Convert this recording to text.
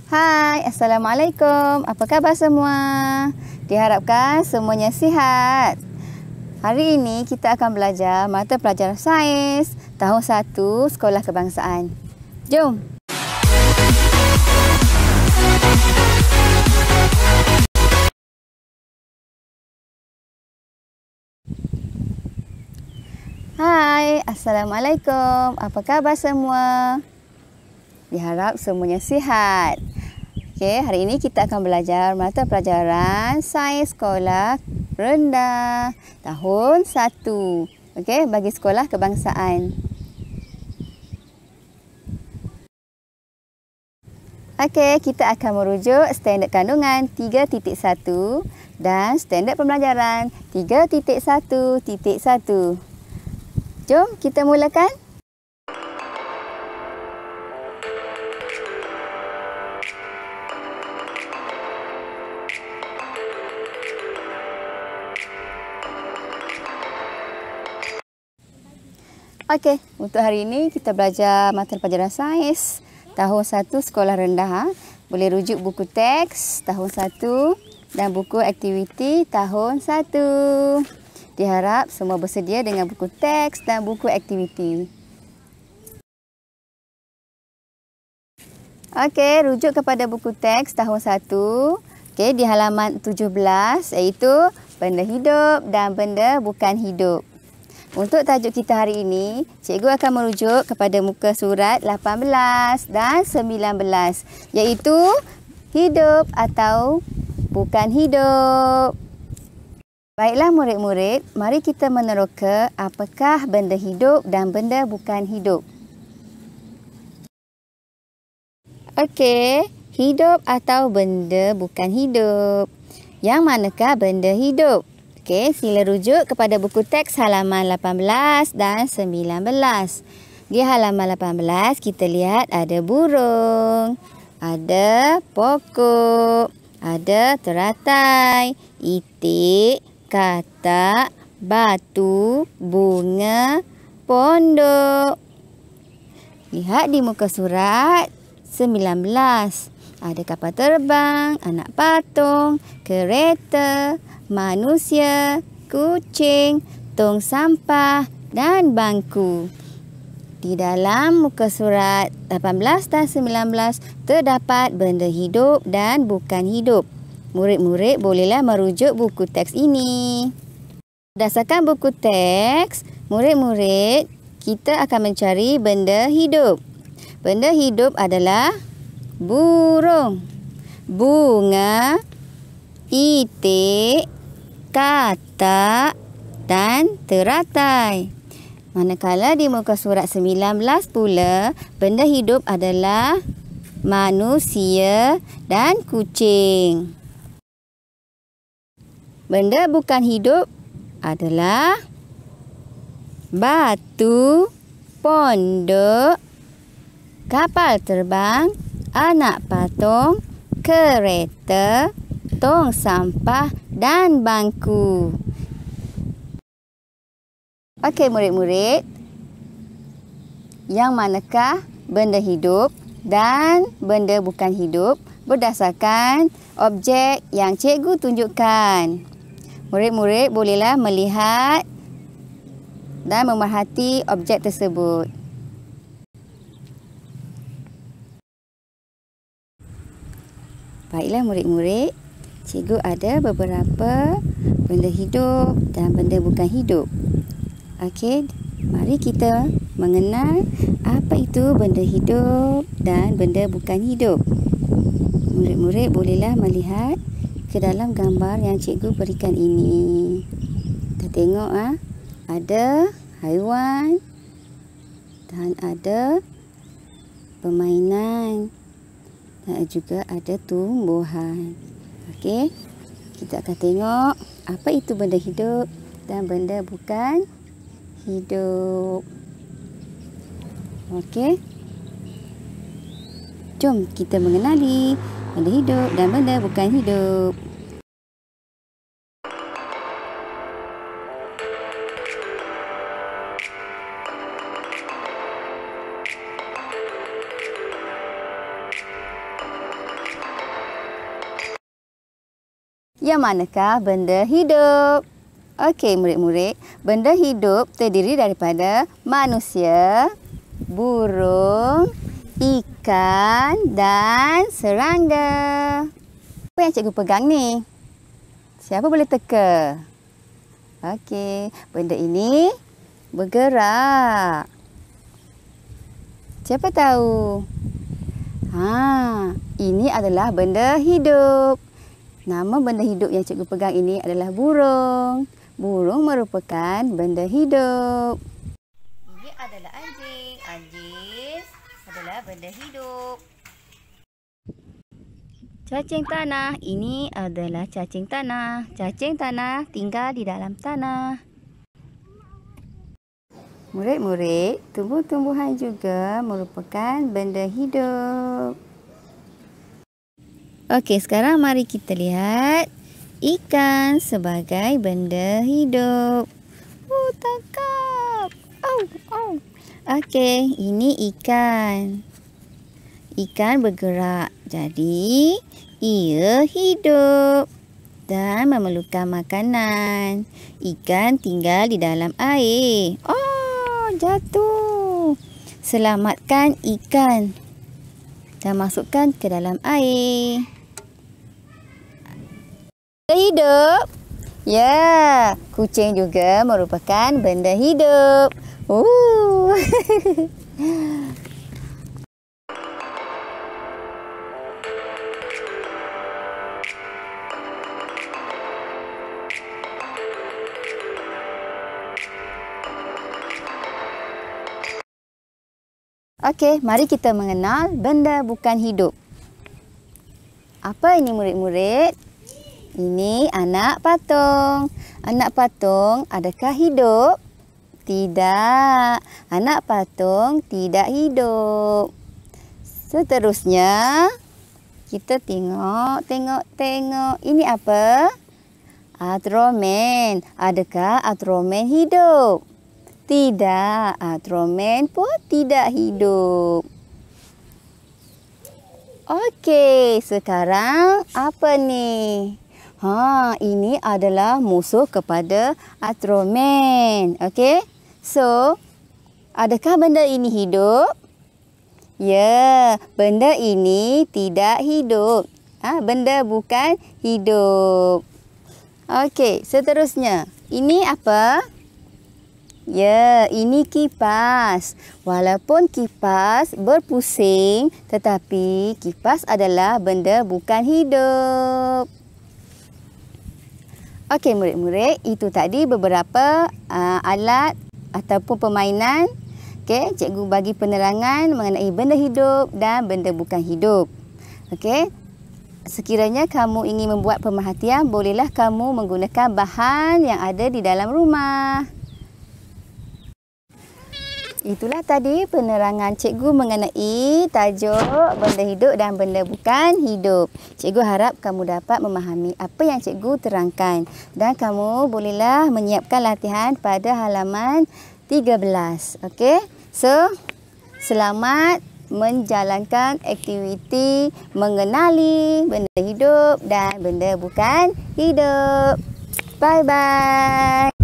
Hai, Assalamualaikum. Apa khabar semua? Diharapkan semuanya sihat. Hari ini kita akan belajar mata pelajaran sains tahun 1 Sekolah Kebangsaan. Jom! Hai, Assalamualaikum. Apa khabar semua? Diharap semuanya sihat. Okey, hari ini kita akan belajar mata pelajaran Sains Sekolah Rendah tahun 1. Okey, bagi Sekolah Kebangsaan. Okey, kita akan merujuk standard kandungan 3.1 dan standard pembelajaran 3.1.1. Jom kita mulakan. Okey, untuk hari ini kita belajar mata pelajaran sains tahun 1 Sekolah Rendah. Boleh rujuk buku teks tahun 1 dan buku aktiviti tahun 1. Diharap semua bersedia dengan buku teks dan buku aktiviti. Okey, rujuk kepada buku teks tahun 1. Okey, di halaman 17 iaitu benda hidup dan benda bukan hidup. Untuk tajuk kita hari ini, cikgu akan merujuk kepada muka surat 18 dan 19 iaitu hidup atau bukan hidup. Baiklah murid-murid, mari kita meneroka apakah benda hidup dan benda bukan hidup. Okey, hidup atau benda bukan hidup. Yang manakah benda hidup? Okey, sila rujuk kepada buku teks halaman 18 dan 19. Di halaman 18 kita lihat ada burung, ada pokok, ada teratai, itik, katak, batu, bunga, pondok. Lihat di muka surat 19. Ada kapal terbang, anak patung, kereta, manusia, kucing, tong sampah dan bangku. Di dalam muka surat 18 dan 19 terdapat benda hidup dan bukan hidup. Murid-murid bolehlah merujuk buku teks ini. Berdasarkan buku teks, murid-murid kita akan mencari benda hidup. Benda hidup adalah burung, bunga, itik, katak dan teratai. Manakala di muka surat 19 pula, benda hidup adalah manusia dan kucing. Benda bukan hidup adalah batu, pondok, kapal terbang, anak patung, kereta, tong sampah dan bangku. Okey murid-murid, yang manakah benda hidup dan benda bukan hidup berdasarkan objek yang cikgu tunjukkan. Murid-murid bolehlah melihat dan memerhati objek tersebut. Baiklah murid-murid, cikgu ada beberapa benda hidup dan benda bukan hidup. Okey, mari kita mengenal apa itu benda hidup dan benda bukan hidup. Murid-murid bolehlah melihat ke dalam gambar yang cikgu berikan ini. Kita tengok ada haiwan dan ada permainan dan juga ada tumbuhan. Okey, kita akan tengok apa itu benda hidup dan benda bukan hidup. Okey, jom kita mengenali benda hidup dan benda bukan hidup. Yang manakah benda hidup? Okey, murid-murid. Benda hidup terdiri daripada manusia, burung, ikan dan serangga. Apa yang cikgu pegang ni? Siapa boleh teka? Okey, benda ini bergerak. Siapa tahu? Ini adalah benda hidup. Nama benda hidup yang cikgu pegang ini adalah burung. Burung merupakan benda hidup. Ini adalah anjing. Anjing adalah benda hidup. Cacing tanah. Ini adalah cacing tanah. Cacing tanah tinggal di dalam tanah. Murid-murid, tumbuh-tumbuhan juga merupakan benda hidup. Okey, sekarang mari kita lihat ikan sebagai benda hidup. Tangkap. Okey, ini ikan. Ikan bergerak, jadi ia hidup dan memerlukan makanan. Ikan tinggal di dalam air. Jatuh. Selamatkan ikan dan masukkan ke dalam air. Hidup. Ya, kucing juga merupakan benda hidup. Okey, mari kita mengenal benda bukan hidup. Apa ini murid-murid? Ini anak patung. Anak patung adakah hidup? Tidak. Anak patung tidak hidup. Seterusnya, kita tengok. Ini apa? Ultraman. Adakah Ultraman hidup? Tidak. Ultraman pun tidak hidup. Okey, sekarang apa ni? Ini adalah musuh kepada Ultraman. Okey. So, adakah benda ini hidup? Ya, benda ini tidak hidup. Benda bukan hidup. Okey, seterusnya. Ini apa? Ya, ini kipas. Walaupun kipas berpusing, tetapi kipas adalah benda bukan hidup. Okey murid-murid, itu tadi beberapa alat ataupun permainan. Okey, cikgu bagi penerangan mengenai benda hidup dan benda bukan hidup. Okey, sekiranya kamu ingin membuat pemerhatian, bolehlah kamu menggunakan bahan yang ada di dalam rumah. Itulah tadi penerangan cikgu mengenai tajuk benda hidup dan benda bukan hidup. Cikgu harap kamu dapat memahami apa yang cikgu terangkan. Dan kamu bolehlah menyiapkan latihan pada halaman 13. Okey? So, selamat menjalankan aktiviti mengenali benda hidup dan benda bukan hidup. Bye-bye.